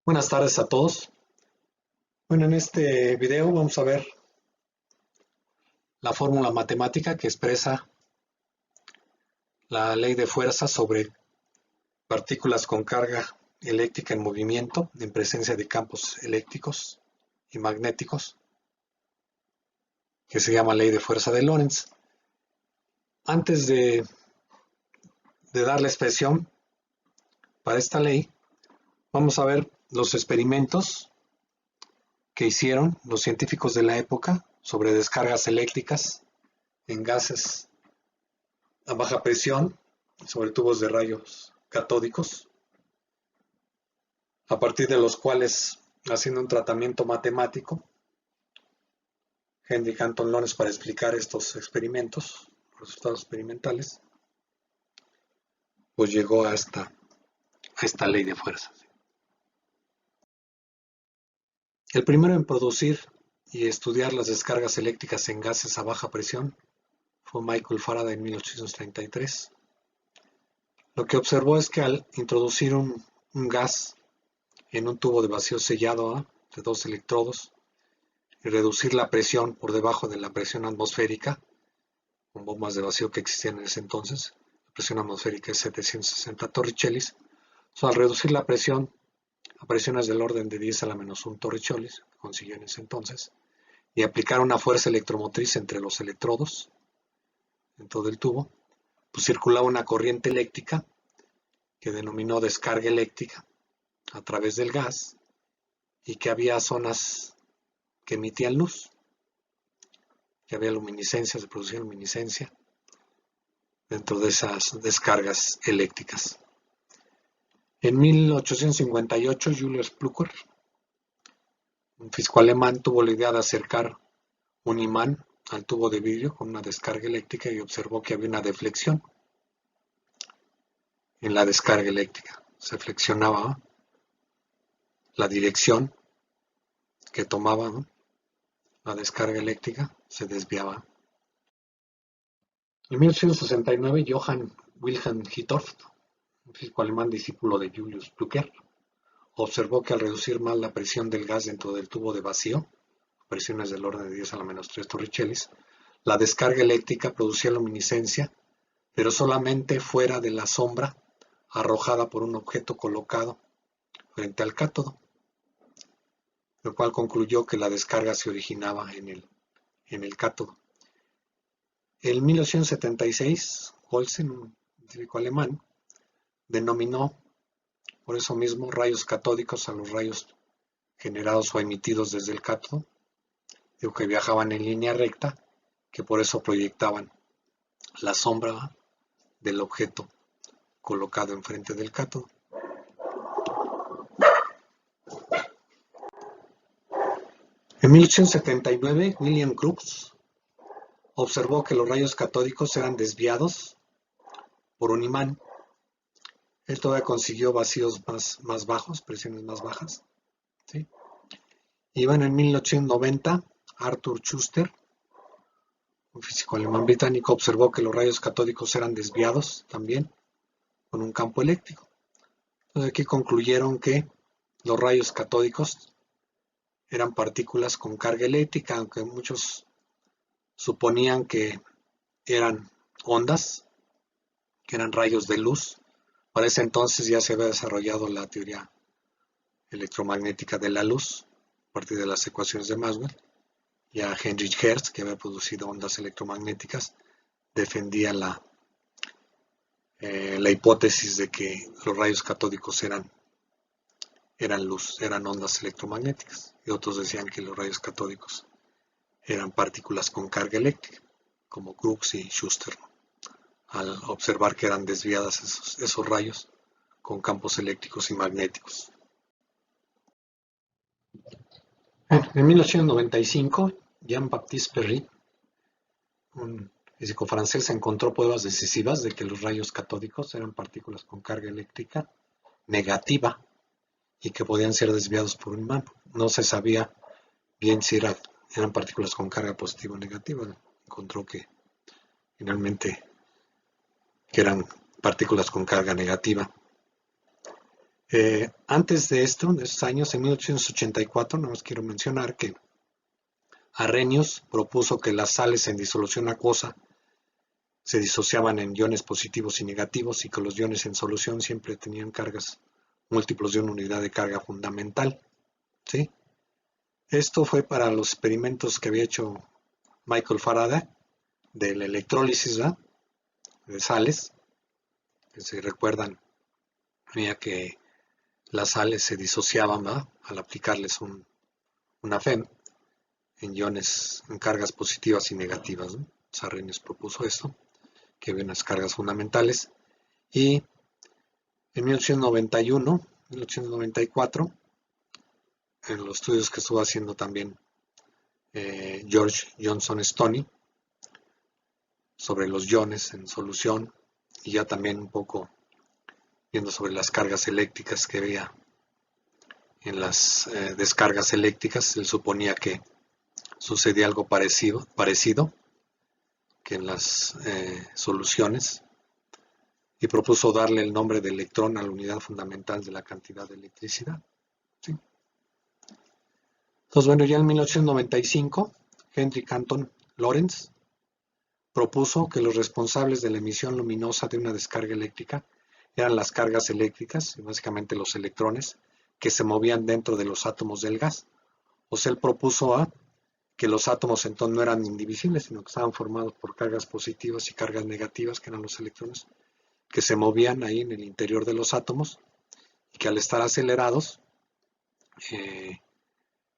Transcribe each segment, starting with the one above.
Buenas tardes a todos. Bueno, en este video vamos a ver la fórmula matemática que expresa la ley de fuerza sobre partículas con carga eléctrica en movimiento en presencia de campos eléctricos y magnéticos, que se llama ley de fuerza de Lorentz. Antes de dar la expresión para esta ley, vamos a ver los experimentos que hicieron los científicos de la época sobre descargas eléctricas en gases a baja presión sobre tubos de rayos catódicos, a partir de los cuales, haciendo un tratamiento matemático, Henry Canton Lorentz, para explicar estos experimentos, resultados experimentales, pues llegó a esta ley de fuerza. El primero en producir y estudiar las descargas eléctricas en gases a baja presión fue Michael Faraday en 1833. Lo que observó es que al introducir un gas en un tubo de vacío sellado de dos electrodos y reducir la presión por debajo de la presión atmosférica, con bombas de vacío que existían en ese entonces, la presión atmosférica es 760 torricellis, al reducir la presión a presiones del orden de 10 a la menos 1 torricellis, que consiguió en ese entonces, y aplicar una fuerza electromotriz entre los electrodos, dentro del tubo, pues circulaba una corriente eléctrica que denominó descarga eléctrica a través del gas, y que había zonas que emitían luz, que había luminiscencia, se producía luminiscencia dentro de esas descargas eléctricas. En 1858, Julius Plücker, un físico alemán, tuvo la idea de acercar un imán al tubo de vidrio con una descarga eléctrica y observó que había una deflexión en la descarga eléctrica. Se flexionaba la dirección que tomaba la descarga eléctrica, se desviaba. En 1869, Johann Wilhelm Hittorf, un físico alemán discípulo de Julius Plücker, observó que al reducir más la presión del gas dentro del tubo de vacío, presiones del orden de 10 a la menos 3 torricellis, la descarga eléctrica producía luminiscencia, pero solamente fuera de la sombra arrojada por un objeto colocado frente al cátodo, lo cual concluyó que la descarga se originaba en el cátodo. En 1976, Olsen, un científico alemán, denominó por eso mismo rayos catódicos a los rayos generados o emitidos desde el cátodo, digo que viajaban en línea recta, que por eso proyectaban la sombra del objeto colocado enfrente del cátodo. En 1879, William Crookes observó que los rayos catódicos eran desviados por un imán. Él todavía consiguió vacíos más bajos, presiones más bajas, ¿sí? Y bueno, en 1890, Arthur Schuster, un físico alemán británico, observó que los rayos catódicos eran desviados también con un campo eléctrico. Entonces aquí concluyeron que los rayos catódicos eran partículas con carga eléctrica, aunque muchos suponían que eran ondas, que eran rayos de luz. Para ese entonces ya se había desarrollado la teoría electromagnética de la luz a partir de las ecuaciones de Maxwell. Ya Heinrich Hertz, que había producido ondas electromagnéticas, defendía la hipótesis de que los rayos catódicos eran luz, eran ondas electromagnéticas, y otros decían que los rayos catódicos eran partículas con carga eléctrica, como Crookes y Schuster, al observar que eran desviadas esos rayos con campos eléctricos y magnéticos. En 1895, Jean-Baptiste Perry, un físico francés, encontró pruebas decisivas de que los rayos catódicos eran partículas con carga eléctrica negativa y que podían ser desviados por un imán. No se sabía bien si eran partículas con carga positiva o negativa. Encontró que finalmente que eran partículas con carga negativa. Antes de esto, de esos años, en 1884, nada más quiero mencionar que Arrhenius propuso que las sales en disolución acuosa se disociaban en iones positivos y negativos y que los iones en solución siempre tenían cargas múltiplos de una unidad de carga fundamental. ¿Sí? Esto fue para los experimentos que había hecho Michael Faraday de la electrólisis, ¿verdad?, de sales, que si recuerdan, veía que las sales se disociaban, ¿verdad?, al aplicarles una FEM en iones, en cargas positivas y negativas, ¿no? Arrhenius propuso esto, que había unas cargas fundamentales, y en 1891, 1894, en los estudios que estuvo haciendo también George Johnson Stoney sobre los iones en solución, y ya también un poco viendo sobre las cargas eléctricas que había en las descargas eléctricas. Él suponía que sucedía algo parecido que en las soluciones, y propuso darle el nombre de electrón a la unidad fundamental de la cantidad de electricidad. ¿Sí? Entonces, bueno, ya en 1895, Henry Canton Lawrence propuso que los responsables de la emisión luminosa de una descarga eléctrica eran las cargas eléctricas, básicamente los electrones, que se movían dentro de los átomos del gas. O sea, él propuso que los átomos entonces no eran indivisibles, sino que estaban formados por cargas positivas y cargas negativas, que eran los electrones, que se movían ahí en el interior de los átomos y que al estar acelerados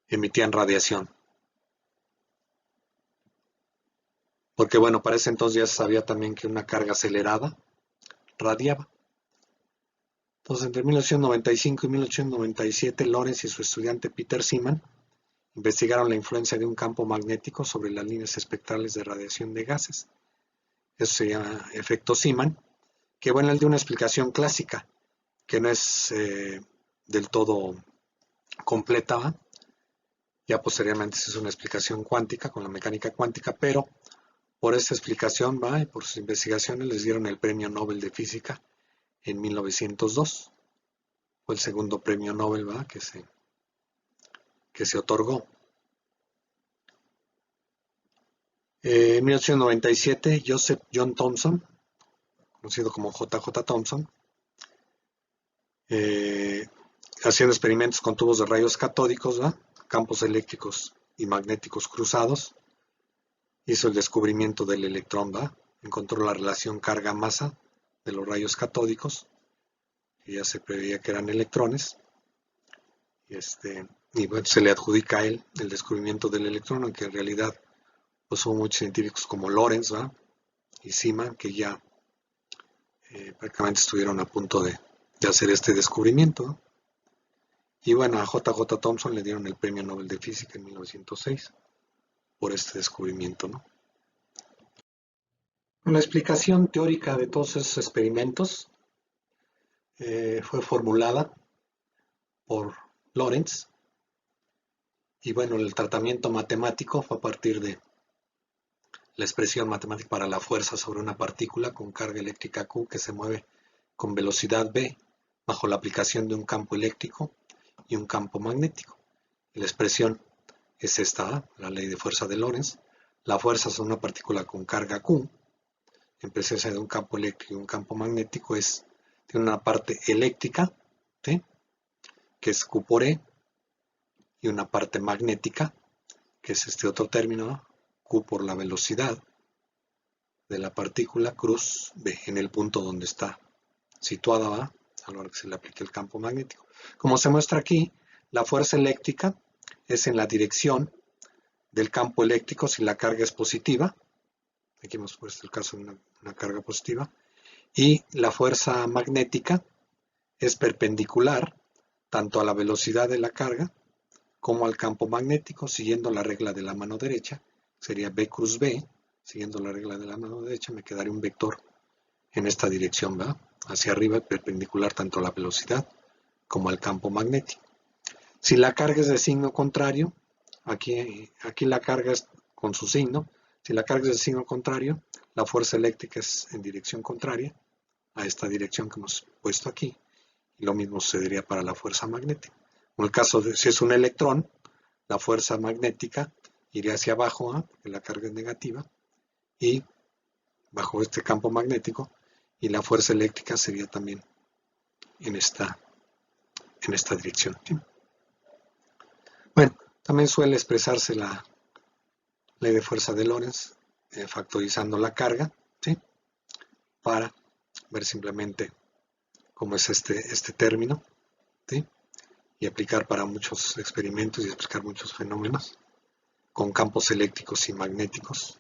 emitían radiación. Porque bueno, para ese entonces ya se sabía también que una carga acelerada radiaba. Entonces, entre 1895 y 1897, Lorentz y su estudiante Peter Seaman investigaron la influencia de un campo magnético sobre las líneas espectrales de radiación de gases. Eso se llama efecto Seaman, que bueno, él dio una explicación clásica, que no es del todo completa, ¿va? Ya posteriormente se hizo una explicación cuántica con la mecánica cuántica, pero por esta explicación, ¿va?, y por sus investigaciones les dieron el Premio Nobel de Física en 1902. Fue el segundo premio Nobel, ¿va?, que se otorgó. En 1897, Joseph John Thomson, conocido como JJ Thomson, haciendo experimentos con tubos de rayos catódicos, ¿va?, campos eléctricos y magnéticos cruzados, hizo el descubrimiento del electrón, ¿va?, encontró la relación carga-masa de los rayos catódicos, que ya se preveía que eran electrones, y bueno, se le adjudica a él el descubrimiento del electrón, aunque en realidad pues hubo muchos científicos como Lorentz, ¿va?, y Seaman, que ya prácticamente estuvieron a punto de hacer este descubrimiento, ¿no? Y bueno, a JJ Thomson le dieron el Premio Nobel de Física en 1906 por este descubrimiento, ¿no? La explicación teórica de todos esos experimentos fue formulada por Lorentz, y bueno, el tratamiento matemático fue a partir de la expresión matemática para la fuerza sobre una partícula con carga eléctrica Q que se mueve con velocidad v bajo la aplicación de un campo eléctrico y un campo magnético. Y la expresión es esta, la ley de fuerza de Lorentz. La fuerza sobre una partícula con carga Q, en presencia de un campo eléctrico y un campo magnético, tiene una parte eléctrica, ¿sí?, que es Q por E, y una parte magnética, que es este otro término, Q por la velocidad de la partícula cruz B, en el punto donde está situada, ¿va?, a la hora que se le aplique el campo magnético. Como se muestra aquí, la fuerza eléctrica es en la dirección del campo eléctrico si la carga es positiva. Aquí hemos puesto el caso de una carga positiva. Y la fuerza magnética es perpendicular tanto a la velocidad de la carga como al campo magnético, siguiendo la regla de la mano derecha. Sería B cruz B, siguiendo la regla de la mano derecha, me quedaría un vector en esta dirección, ¿verdad?, hacia arriba, perpendicular tanto a la velocidad como al campo magnético. Si la carga es de signo contrario, aquí la carga es con su signo. Si la carga es de signo contrario, la fuerza eléctrica es en dirección contraria a esta dirección que hemos puesto aquí. Y lo mismo sucedería para la fuerza magnética. En el caso de si es un electrón, la fuerza magnética iría hacia abajo, porque la carga es negativa, y bajo este campo magnético, y la fuerza eléctrica sería también en esta dirección. ¿Sí? Bueno, también suele expresarse la ley de fuerza de Lorentz factorizando la carga, ¿sí? Para ver simplemente cómo es este término, ¿sí? Y aplicar para muchos experimentos y explicar muchos fenómenos con campos eléctricos y magnéticos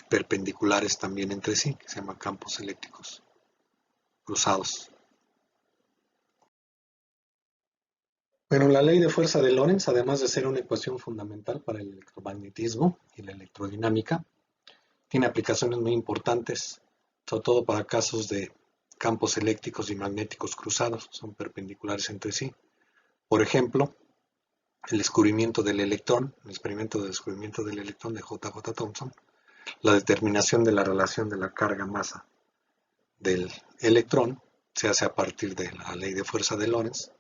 perpendiculares también entre sí, que se llaman campos eléctricos cruzados. Bueno, la ley de fuerza de Lorentz, además de ser una ecuación fundamental para el electromagnetismo y la electrodinámica, tiene aplicaciones muy importantes, sobre todo para casos de campos eléctricos y magnéticos cruzados, son perpendiculares entre sí. Por ejemplo, el descubrimiento del electrón, el experimento de descubrimiento del electrón de J.J. Thomson, la determinación de la relación de la carga-masa del electrón se hace a partir de la ley de fuerza de Lorentz,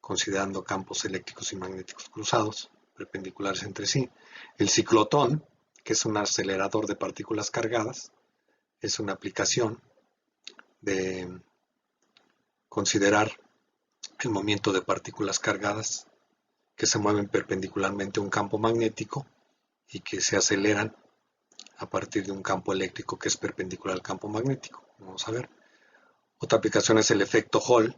considerando campos eléctricos y magnéticos cruzados, perpendiculares entre sí. El ciclotón, que es un acelerador de partículas cargadas, es una aplicación de considerar el movimiento de partículas cargadas que se mueven perpendicularmente a un campo magnético y que se aceleran a partir de un campo eléctrico que es perpendicular al campo magnético. Vamos a ver. Otra aplicación es el efecto Hall,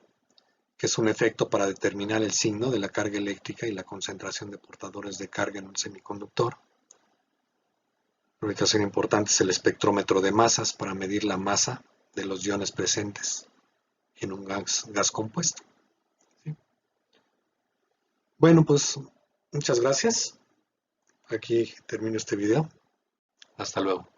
que es un efecto para determinar el signo de la carga eléctrica y la concentración de portadores de carga en un semiconductor. Una aplicación importante es el espectrómetro de masas para medir la masa de los iones presentes en un gas compuesto. ¿Sí? Bueno, pues muchas gracias. Aquí termino este video. Hasta luego.